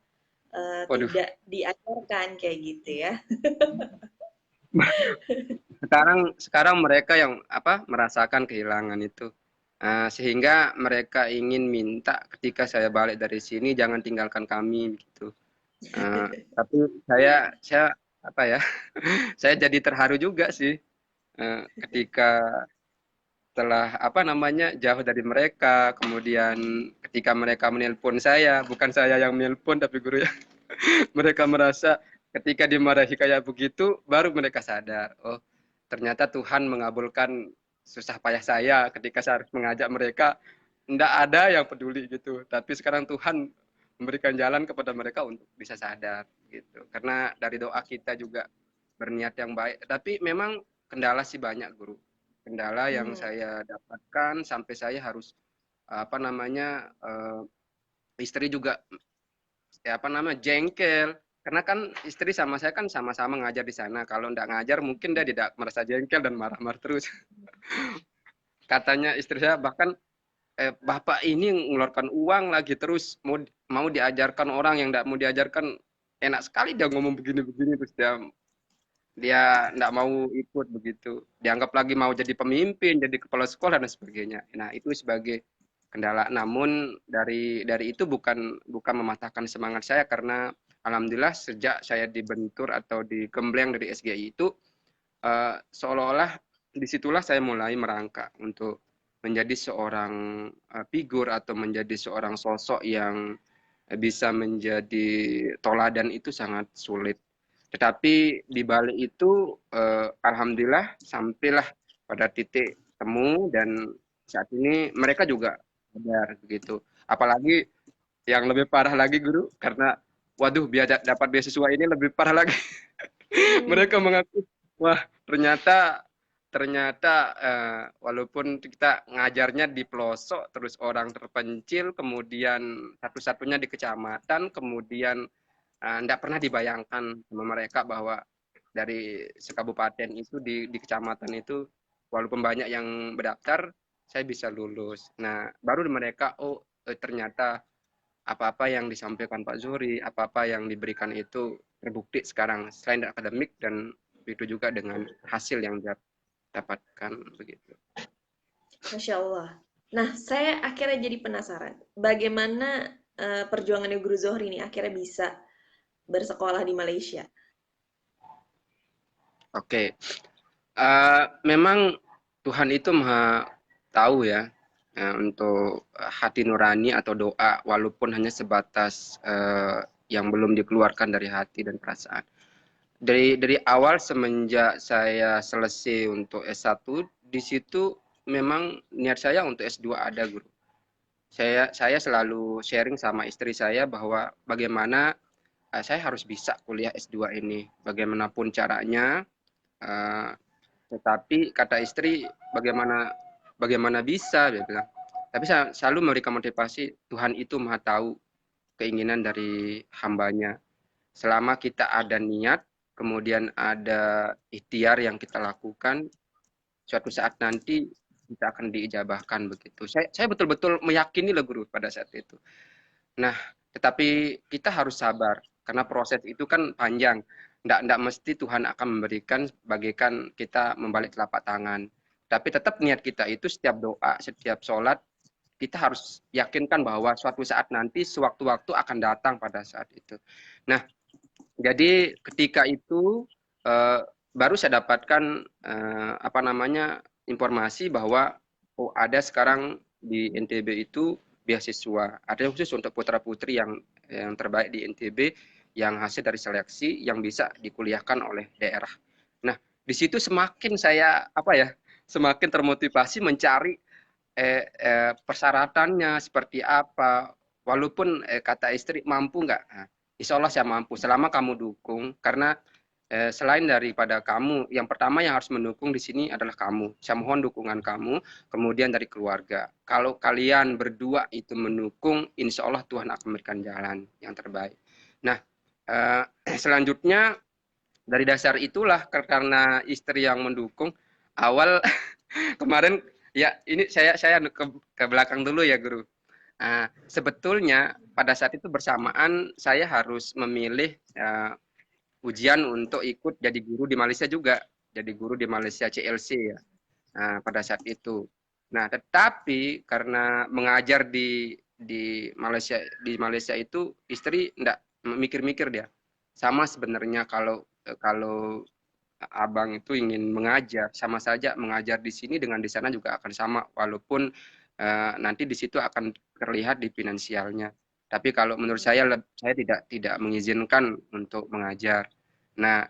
Waduh, tidak diajarkan kayak gitu ya. sekarang sekarang mereka yang apa merasakan kehilangan itu. Sehingga mereka ingin minta ketika saya balik dari sini jangan tinggalkan kami gitu. Tapi saya apa ya? Saya jadi terharu juga sih ketika setelah apa namanya jauh dari mereka, kemudian ketika mereka menelpon saya, bukan saya yang menelpon tapi guru ya, mereka merasa ketika dimarahi kayak begitu, baru mereka sadar, oh ternyata Tuhan mengabulkan susah payah saya ketika saya harus mengajak mereka, tidak ada yang peduli gitu, tapi sekarang Tuhan memberikan jalan kepada mereka untuk bisa sadar gitu, karena dari doa kita juga berniat yang baik, tapi memang kendala sih banyak guru, kendala yang Hmm. saya dapatkan sampai saya harus apa namanya istri juga ya apa namanya jengkel karena kan istri sama saya kan sama-sama ngajar di sana kalau nggak ngajar mungkin dia tidak merasa jengkel dan marah-marah terus katanya istri saya bahkan bapak ini mengeluarkan uang lagi terus mau diajarkan orang yang nggak mau diajarkan enak sekali dia ngomong begini-begini terus dia dia nggak mau ikut begitu dianggap lagi mau jadi pemimpin jadi kepala sekolah dan sebagainya nah itu sebagai kendala namun dari itu bukan mematahkan semangat saya karena alhamdulillah sejak saya dibentur atau digembleng dari SGI itu seolah-olah disitulah saya mulai merangkak untuk menjadi seorang figur atau menjadi seorang sosok yang bisa menjadi toladan itu sangat sulit. Tetapi di balik itu, alhamdulillah sampailah pada titik temu dan saat ini mereka juga sadar begitu. Apalagi yang lebih parah lagi guru, karena waduh biar dapat beasiswa ini lebih parah lagi. Mereka Hmm. mengaku, wah ternyata ternyata walaupun kita ngajarnya di pelosok, terus orang terpencil, kemudian satu-satunya di kecamatan, kemudian nggak pernah dibayangkan sama mereka bahwa dari sekabupaten itu di kecamatan itu walaupun banyak yang berdaftar saya bisa lulus. Nah baru mereka oh ternyata apa-apa yang disampaikan Pak Zuhri, apa-apa yang diberikan itu terbukti sekarang selain dari akademik dan itu juga dengan hasil yang dia dapatkan begitu. Masya Allah. Nah, saya akhirnya jadi penasaran. Bagaimana perjuangannya Guru Zohri ini akhirnya bisa bersekolah di Malaysia? Oke, memang Tuhan itu maha tahu ya untuk hati nurani atau doa walaupun hanya sebatas yang belum dikeluarkan dari hati dan perasaan. Dari awal semenjak saya selesai untuk S1 di situ memang niat saya untuk S2 ada guru. Saya selalu sharing sama istri saya bahwa bagaimana saya harus bisa kuliah S2 ini bagaimanapun caranya eh, tetapi kata istri bagaimana bagaimana bisa dia bilang. Tapi saya selalu memberikan motivasi Tuhan itu Maha tahu keinginan dari hambanya. Selama kita ada niat, kemudian ada ikhtiar yang kita lakukan, suatu saat nanti kita akan diijabahkan begitu. Saya betul-betul meyakini lah guru pada saat itu. Nah, tetapi kita harus sabar karena proses itu kan panjang. Nggak mesti Tuhan akan memberikan bagaikan kita membalik telapak tangan. Tapi tetap niat kita itu setiap doa, setiap sholat, kita harus yakinkan bahwa suatu saat nanti sewaktu-waktu akan datang pada saat itu. Nah, jadi ketika itu eh, baru saya dapatkan apa namanya informasi bahwa oh ada sekarang di NTB itu beasiswa. Ada khusus untuk putra-putri yang terbaik di NTB yang hasil dari seleksi yang bisa dikuliahkan oleh daerah. Nah, di situ semakin saya apa ya, semakin termotivasi mencari persyaratannya seperti apa. Walaupun kata istri mampu nggak? Nah, insya Allah saya mampu selama kamu dukung. Karena selain daripada kamu, yang pertama yang harus mendukung di sini adalah kamu. Saya mohon dukungan kamu, kemudian dari keluarga. Kalau kalian berdua itu mendukung, insya Allah Tuhan akan memberikan jalan yang terbaik. Nah, selanjutnya dari dasar itulah karena istri yang mendukung, awal kemarin ya ini saya ke belakang dulu ya guru. Nah, sebetulnya pada saat itu bersamaan saya harus memilih ujian untuk ikut jadi guru di Malaysia juga, jadi guru di Malaysia CLC ya. Nah, pada saat itu. Nah, tetapi karena mengajar di Malaysia itu istri enggak mikir-mikir dia. Sama sebenarnya kalau abang itu ingin mengajar, sama saja mengajar di sini dengan di sana juga akan sama, walaupun nanti di situ akan terlihat di finansialnya. Tapi kalau menurut saya tidak mengizinkan untuk mengajar. Nah,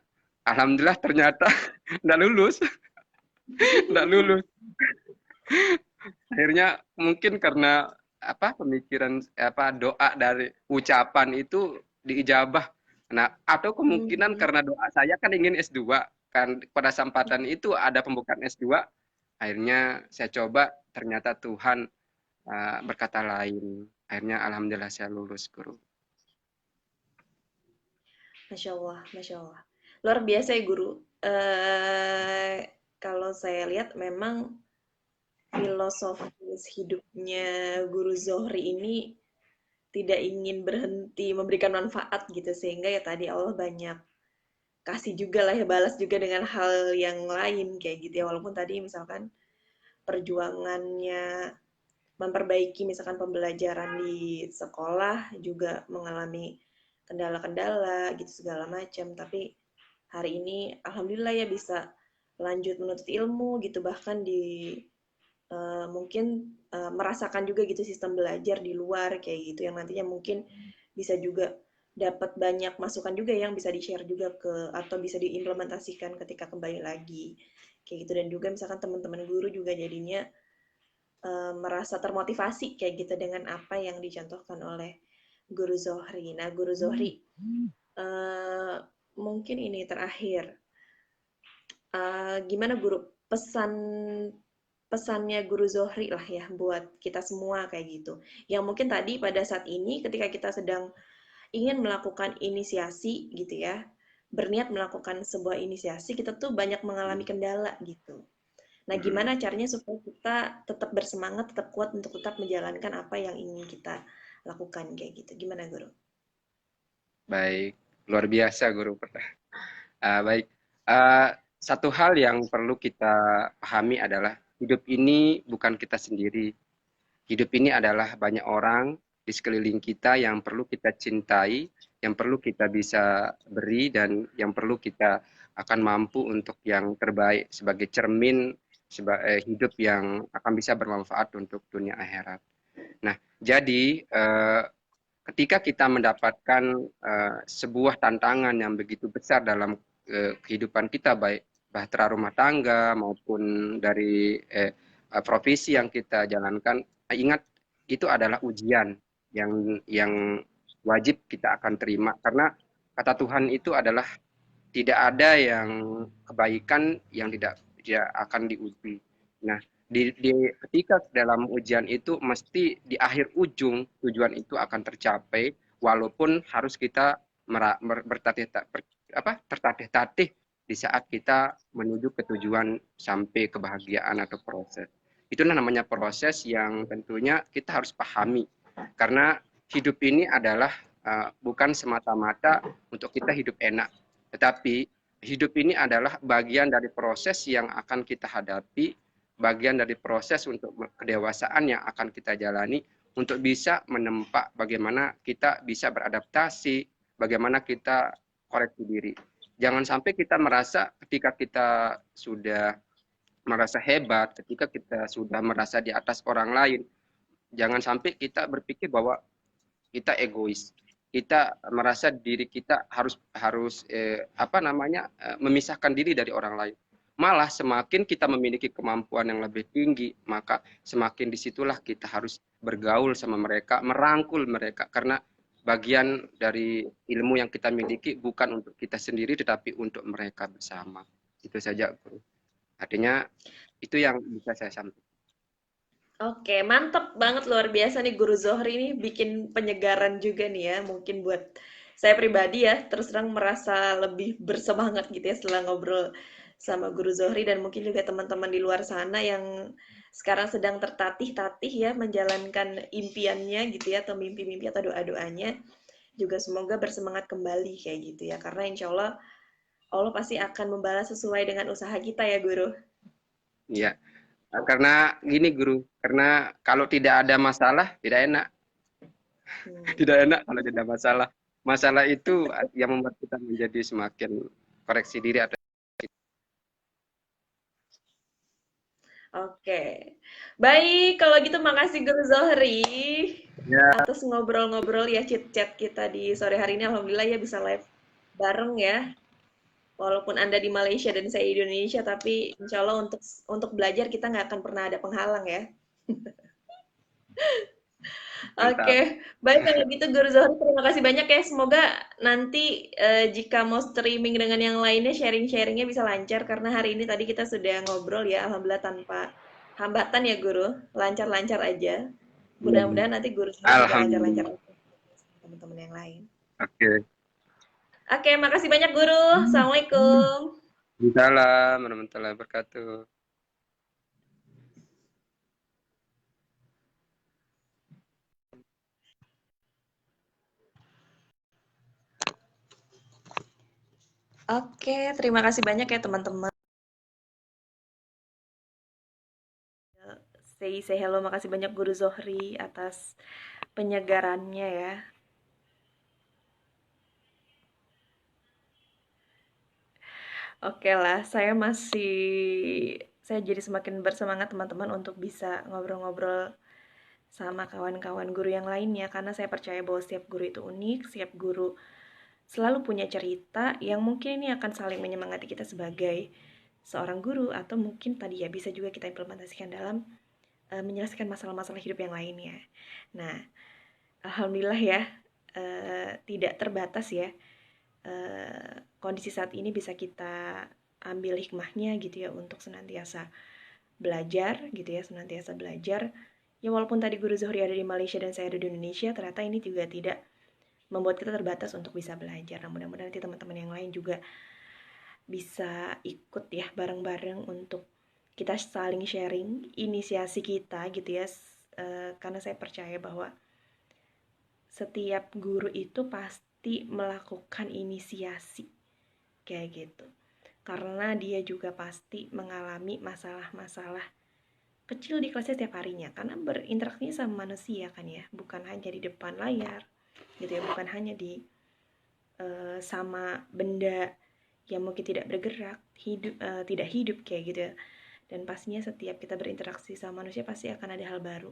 alhamdulillah ternyata tidak lulus, tidak lulus. Akhirnya mungkin karena apa pemikiran apa doa dari ucapan itu diijabah. Nah, atau kemungkinan Hmm. karena doa saya kan ingin S2 kan pada kesempatan itu ada pembukaan S2. Akhirnya saya coba ternyata Tuhan berkata lain. Akhirnya alhamdulillah saya lulus, Guru. Masya Allah, Masya Allah. Luar biasa ya guru. Kalau saya lihat memang filosofis hidupnya Guru Zohri ini tidak ingin berhenti memberikan manfaat gitu sehingga ya tadi Allah banyak kasih juga lah ya balas juga dengan hal yang lain kayak gitu ya walaupun tadi misalkan perjuangannya memperbaiki misalkan pembelajaran di sekolah juga mengalami kendala-kendala gitu segala macam tapi hari ini alhamdulillah ya bisa lanjut menuntut ilmu gitu bahkan di mungkin merasakan juga gitu sistem belajar di luar kayak gitu yang nantinya mungkin bisa juga dapat banyak masukan juga yang bisa di-share juga ke atau bisa diimplementasikan ketika kembali lagi kayak gitu dan juga misalkan teman-teman guru juga jadinya merasa termotivasi kayak gitu dengan apa yang dicontohkan oleh Guru Zohri. Nah, Guru Zohri uh, mungkin ini terakhir gimana Guru pesan pesannya Guru Zohri lah ya buat kita semua kayak gitu. Yang mungkin tadi pada saat ini ketika kita sedang ingin melakukan inisiasi gitu ya, berniat melakukan sebuah inisiasi, kita tuh banyak mengalami kendala gitu. Nah, gimana caranya supaya kita tetap bersemangat, tetap kuat untuk tetap menjalankan apa yang ingin kita lakukan kayak gitu. Gimana, Guru? Baik, luar biasa Guru. Baik, Ah, satu hal yang perlu kita pahami adalah hidup ini bukan kita sendiri. Hidup ini adalah banyak orang di sekeliling kita yang perlu kita cintai, yang perlu kita bisa beri, dan yang perlu kita akan mampu untuk yang terbaik sebagai cermin hidup yang akan bisa bermanfaat untuk dunia akhirat. Nah, jadi ketika kita mendapatkan sebuah tantangan yang begitu besar dalam kehidupan kita, baik bahtera rumah tangga maupun dari profesi yang kita jalankan, ingat itu adalah ujian yang wajib kita akan terima karena kata Tuhan itu adalah tidak ada yang kebaikan yang tidak akan diuji. Nah, ketika dalam ujian itu mesti di akhir ujung tujuan itu akan tercapai walaupun harus kita tertatih-tatih di saat kita menuju ke tujuan sampai kebahagiaan atau proses. Itu namanya proses yang tentunya kita harus pahami karena hidup ini adalah bukan semata-mata untuk kita hidup enak, tetapi hidup ini adalah bagian dari proses yang akan kita hadapi, bagian dari proses untuk kedewasaan yang akan kita jalani untuk bisa menempa bagaimana kita bisa beradaptasi, bagaimana kita koreksi diri. Jangan sampai kita merasa ketika kita sudah merasa hebat, ketika kita sudah merasa di atas orang lain, jangan sampai kita berpikir bahwa kita egois, kita merasa diri kita harus harus memisahkan diri dari orang lain. Malah semakin kita memiliki kemampuan yang lebih tinggi, maka semakin disitulah kita harus bergaul sama mereka, merangkul mereka, karena bagian dari ilmu yang kita miliki bukan untuk kita sendiri, tetapi untuk mereka bersama. Itu saja, Bro. Artinya itu yang bisa saya sampaikan. Oke, mantep banget, luar biasa nih Guru Zohri ini bikin penyegaran juga nih ya. Mungkin buat saya pribadi ya, terus terang merasa lebih bersemangat gitu ya setelah ngobrol sama Guru Zohri, dan mungkin juga teman-teman di luar sana yang sekarang sedang tertatih-tatih ya menjalankan impiannya gitu ya, atau mimpi-mimpi atau doa-doanya, juga semoga bersemangat kembali kayak gitu ya. Karena insya Allah Allah pasti akan membalas sesuai dengan usaha kita ya Guru. Iya, karena gini Guru, karena kalau tidak ada masalah tidak enak. Hmm. Tidak enak kalau tidak ada masalah. Masalah itu yang membuat kita menjadi semakin koreksi diri atau Oke, baik kalau gitu makasih Guru Zohri ya. atas ngobrol-ngobrol ya, chit-chat kita di sore hari ini. Alhamdulillah ya bisa live bareng ya. Walaupun Anda di Malaysia dan saya di Indonesia, tapi insya Allah untuk belajar kita nggak akan pernah ada penghalang ya. Oke, Mantap. baik kalau gitu Guru Zohri terima kasih banyak ya. Semoga nanti jika mau streaming dengan yang lainnya sharing-sharingnya bisa lancar, karena hari ini tadi kita sudah ngobrol ya, alhamdulillah tanpa hambatan ya Guru, lancar-lancar aja. Mudah-mudahan nanti Guru Zohri juga lancar-lancar Alhamdulillah. sama teman-teman yang lain. Oke. Oke, makasih banyak Guru. Assalamualaikum. Salam warahmatullahi wabarakatuh. Oke, terima kasih banyak ya teman-teman. Say hello, makasih banyak Guru Zohri atas penyegarannya ya. Oke lah, saya jadi semakin bersemangat teman-teman untuk bisa ngobrol-ngobrol sama kawan-kawan guru yang lainnya, karena saya percaya bahwa setiap guru itu unik, setiap guru selalu punya cerita yang mungkin ini akan saling menyemangati kita sebagai seorang guru, atau mungkin tadi ya bisa juga kita implementasikan dalam menyelesaikan masalah-masalah hidup yang lainnya. Nah, alhamdulillah ya, tidak terbatas ya, kondisi saat ini bisa kita ambil hikmahnya gitu ya, untuk senantiasa belajar gitu ya, senantiasa belajar. Ya walaupun tadi Guru Zohri ada di Malaysia dan saya ada di Indonesia, ternyata ini juga tidak membuat kita terbatas untuk bisa belajar. Nah, mudah-mudahan nanti teman-teman yang lain juga bisa ikut ya bareng-bareng untuk kita saling sharing inisiasi kita gitu ya. Karena saya percaya bahwa setiap guru itu pasti melakukan inisiasi kayak gitu, karena dia juga pasti mengalami masalah-masalah kecil di kelasnya setiap harinya, karena berinteraksi sama manusia kan ya, bukan hanya di depan layar gitu ya, bukan hanya di sama benda yang mungkin tidak bergerak, tidak hidup kayak gitu ya. Dan pastinya setiap kita berinteraksi sama manusia pasti akan ada hal baru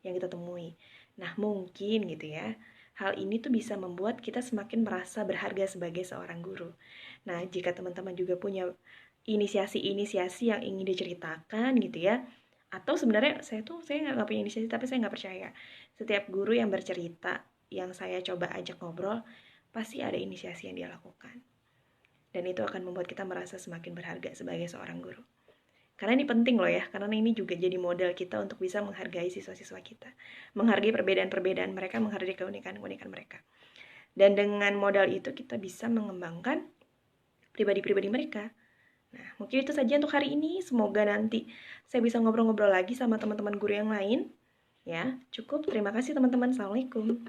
yang kita temui. Nah, mungkin gitu ya, hal ini tuh bisa membuat kita semakin merasa berharga sebagai seorang guru. Nah, jika teman-teman juga punya inisiasi-inisiasi yang ingin diceritakan gitu ya, atau sebenarnya saya nggak punya inisiasi, tapi saya nggak percaya setiap guru yang bercerita yang saya coba ajak ngobrol pasti ada inisiasi yang dia lakukan, dan itu akan membuat kita merasa semakin berharga sebagai seorang guru. Karena ini penting loh ya, karena ini juga jadi modal kita untuk bisa menghargai siswa-siswa kita, menghargai perbedaan-perbedaan mereka, menghargai keunikan-keunikan mereka. Dan dengan modal itu kita bisa mengembangkan pribadi-pribadi mereka. Nah, mungkin itu saja untuk hari ini. Semoga nanti saya bisa ngobrol-ngobrol lagi sama teman-teman guru yang lain. Ya, cukup. Terima kasih teman-teman. Assalamualaikum.